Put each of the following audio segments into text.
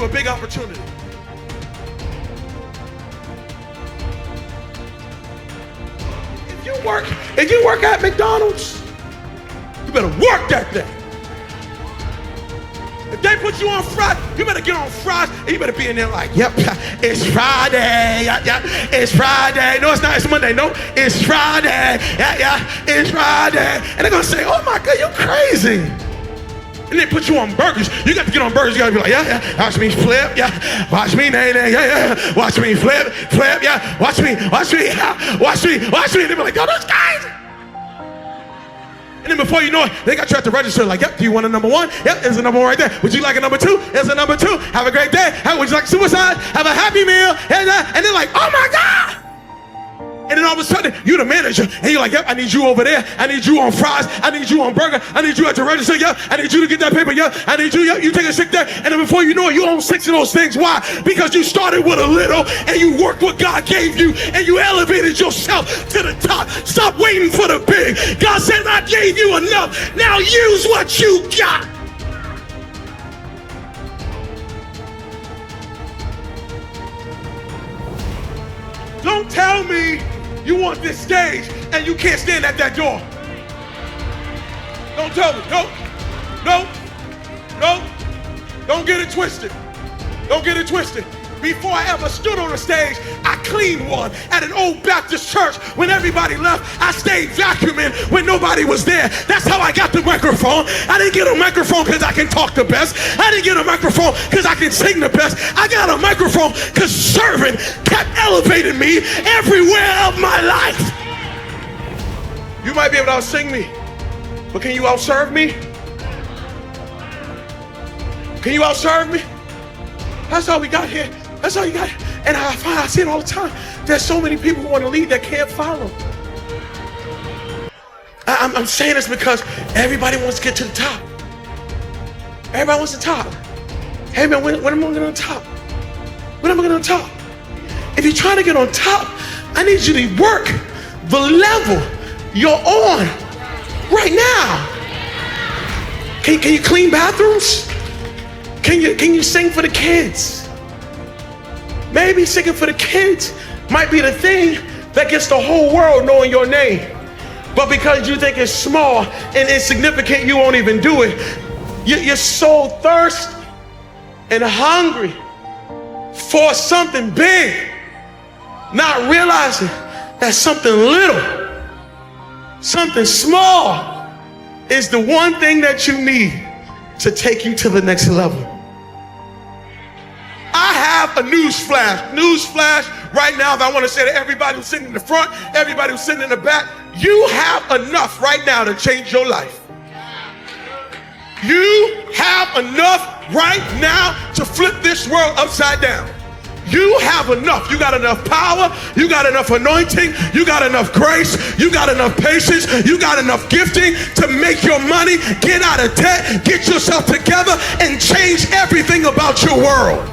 a big opportunity. If you work at McDonald's, you better work that thing. If they put you on fries, you better get on fries, and you better be in there like, yep, it's Friday, yeah, it's Friday. No, it's not, it's Monday, no, it's Friday, yeah, it's Friday. And they're gonna say, oh my God, you're crazy. And they put you on burgers. You got to get on burgers. You got to be like, yeah, watch me flip, yeah, watch me, yeah, watch me flip, yeah, watch me, yeah, watch me. And they be like, yo, that's crazy. And then before you know it, they got you at the register like, yep, do you want a number one? Yep, there's a number one right there. Would you like a number two? There's a number two. Have a great day. Would you like suicide? Have a happy meal. And they're like, oh my God. And then all of a sudden, you're the manager, and you're like, yep, I need you over there. I need you on fries. I need you on burger. I need you at the register. Yep, I need you to get that paper. Yep, I need you. Yep, you take a sick day. And then before you know it, you own 6 of those things. Why? Because you started with a little, and you worked what God gave you, and you elevated yourself to the top. Stop waiting for the big. God said, I gave you enough. Now use what you got. Don't tell me you want this stage and you can't stand at that door. Don't tell me. No. Don't get it twisted. Don't get it twisted. Before I ever stood on a stage, I cleaned one at an old Baptist church. When everybody left, I stayed vacuuming when nobody was there. That's how I got the microphone. I didn't get a microphone because I can talk the best. I didn't get a microphone because I can sing the best. I got a microphone because serving kept elevating me everywhere of my life. You might be able to outsing me, but can you outserve me? Can you outserve me? That's all we got here. That's all you got. And I see it all the time. There's so many people who want to lead that can't follow. I'm saying this because everybody wants to get to the top. Everybody wants the top. Hey man, when am I going to get on top? When am I going to get on top? If you're trying to get on top, I need you to work the level you're on right now. Can you clean bathrooms? Can you sing for the kids? Maybe singing for the kids might be the thing that gets the whole world knowing your name. But because you think it's small and insignificant, you won't even do it. You're so thirsty and hungry for something big, not realizing that something little, something small is the one thing that you need to take you to the next level. I have a news flash right now that I want to say to everybody who's sitting in the front, everybody who's sitting in the back, you have enough right now to change your life. You have enough right now to flip this world upside down. You have enough. You got enough power. You got enough anointing. You got enough grace. You got enough patience. You got enough gifting to make your money, get out of debt, get yourself together, and change everything about your world.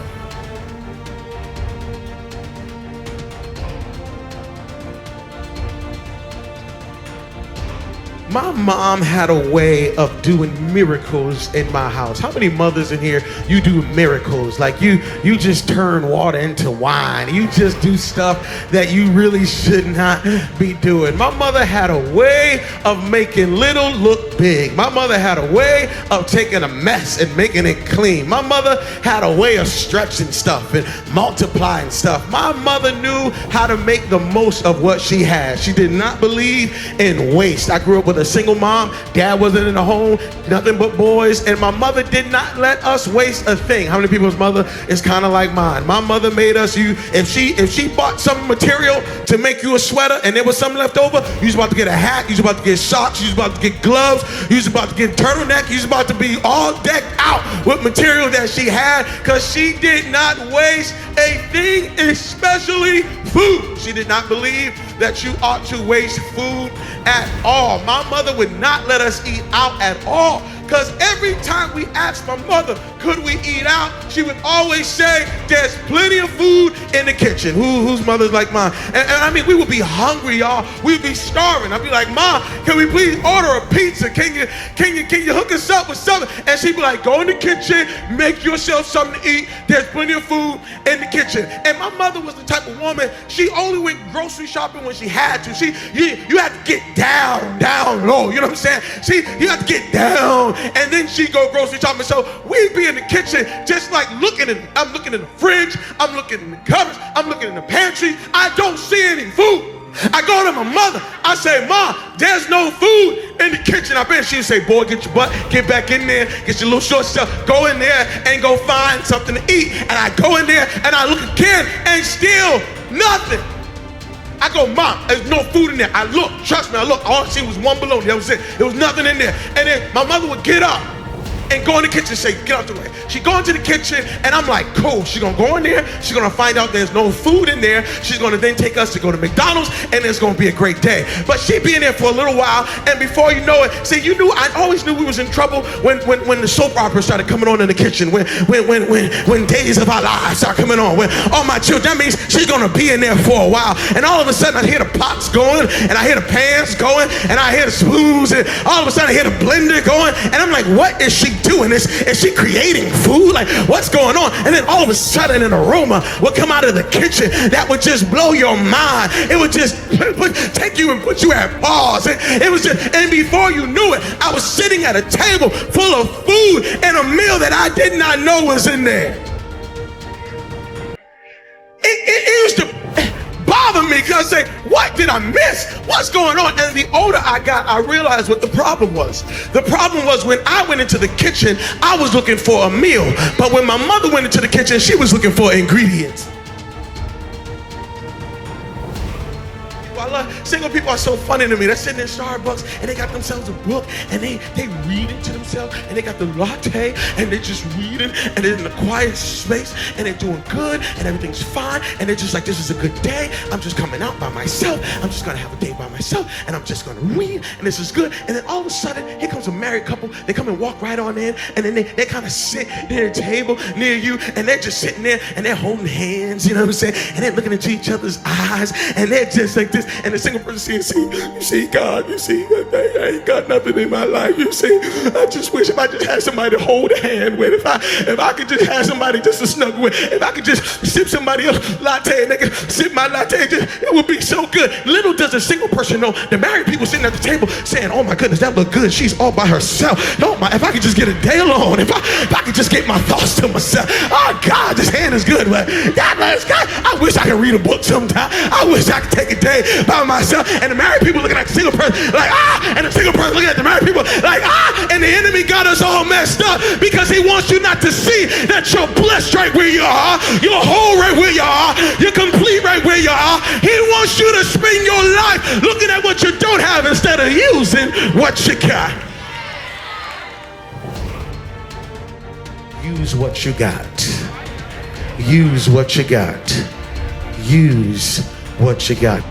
My mom had a way of doing miracles in my house. How many mothers in here, you do miracles? Like you just turn water into wine. You just do stuff that you really should not be doing. My mother had a way of making little look big. My mother had a way of taking a mess and making it clean. My mother had a way of stretching stuff and multiplying stuff. My mother knew how to make the most of what she had. She did not believe in waste. I grew up with a single mom. Dad wasn't in the home, nothing but boys, and my mother did not let us waste a thing. How many people's mother is kind of like mine? My mother made us, if she bought some material to make you a sweater and there was something left over, you was about to get a hat, you was about to get socks, you was about to get gloves, you was about to get turtleneck, you was about to be all decked out with material that she had, because she did not waste a thing, especially food. She did not believe that you ought to waste food at all. My mother would not let us eat out at all. Because every time we asked my mother, could we eat out, she would always say, there's plenty of food in the kitchen. Whose mother's like mine? And I mean, we would be hungry, y'all. We'd be starving. I'd be like, Mom, can we please order a pizza? Can you hook us up with something? And she'd be like, go in the kitchen, make yourself something to eat. There's plenty of food in the kitchen. And my mother was the type of woman, she only went grocery shopping when she had to. You had to get down low, you know what I'm saying? You have to get down, and then she go grocery shopping. So we'd be in the kitchen just like I'm looking in the fridge, I'm looking in the cupboards, I'm looking in the pantry. I don't see any food. I go to my mother, I say, Mom, there's no food in the kitchen. I bet she'd say, boy, get your butt, get back in there, get your little short stuff, go in there and go find something to eat. And I go in there and I look again and still nothing. I go, Mom, there's no food in there. I look, trust me, I look, all I see was one bologna, that was it. There was nothing in there. And then my mother would get up and go in the kitchen and say, get out the way. She go into the kitchen and I'm like, cool. She's gonna go in there, she's gonna find out there's no food in there. She's gonna then take us to go to McDonald's and it's gonna be a great day. But she'd be in there for a little while, and before you know it, see, I always knew we was in trouble when the soap opera started coming on in the kitchen, when Days of Our Lives started coming on, when all my children, that means she's gonna be in there for a while. And all of a sudden I hear the pots going, and I hear the pans going, and I hear the spoons, and all of a sudden I hear the blender going, and I'm like, what is she doing? Is she creating food? Like, what's going on? And then all of a sudden an aroma would come out of the kitchen that would just blow your mind. It would just take you and put you at pause. It was just, and before you knew it, I was sitting at a table full of food and a meal that I did not know was in there. It used to bother me because I say, what did I miss? What's going on? And the older I got, I realized what the problem was. The problem was when I went into the kitchen, I was looking for a meal. But when my mother went into the kitchen, she was looking for ingredients. Single people are so funny to me. They're sitting in Starbucks and they got themselves a book and they reading to themselves, and they got the latte and they're just reading, and they're in a quiet space and they're doing good and everything's fine, and they're just like, this is a good day. I'm just coming out by myself. I'm just gonna have a day by myself and I'm just gonna read, and this is good. And then all of a sudden, here comes a married couple. They come and walk right on in, and then they kind of sit near a table near you, and they're just sitting there and they're holding hands, you know what I'm saying? And they're looking into each other's eyes, and they're just like this. And the single person says, you see, God, you see, I ain't got nothing in my life. You see, I just wish if I just had somebody to hold a hand with, if I could just have somebody just to snuggle with, if I could just sip somebody else's latte and they could sip my latte, it would be so good. Little does a single person know, the married people sitting at the table saying, oh my goodness, that look good. She's all by herself. Oh my, if I could just get a day alone, if I could just get my thoughts to myself. Oh God, this hand is good. But God, I wish I could read a book sometime. I wish I could take a day by myself. And the married people looking at the single person like, and the single person looking at the married people like, and the enemy got us all messed up because he wants you not to see that you're blessed right where you are, you're whole right where you are, you're complete right where you are. He wants you to spend your life looking at what you don't have instead of using what you got. Use what you got. Use what you got. Use what you got.